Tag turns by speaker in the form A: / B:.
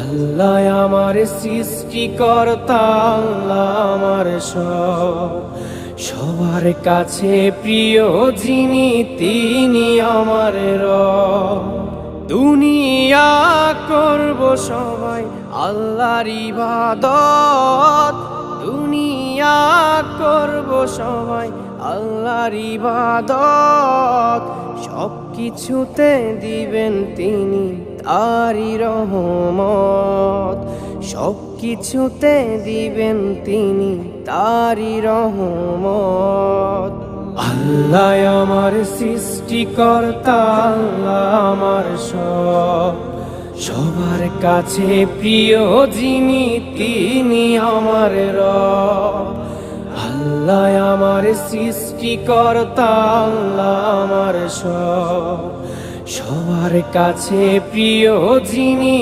A: আল্লাহ আমার সৃষ্টিকর্তা, আল্লাহ আমার সব, সবার কাছে প্রিয় যিনি তিনি আমার রব। দুনিয়া করব সবাই আল্লাহর ইবাদত, দুনিয়া করব সবাই আল্লাহর ইবাদত, সব কিছুতে দিবেন তিনি তারি রহমত, সব কিছুতে দিবেন তিনি তারি রহমত। আল্লাহ আমার সৃষ্টিকর্তা, আল্লাহ আমার সব, সবার কাছে প্রিয় যিনি তিনি আমার রব। আল্লাহ আমার সৃষ্টিকর্তা, আল্লাহ আমার সব, সবার কাছে প্রিয় যিনি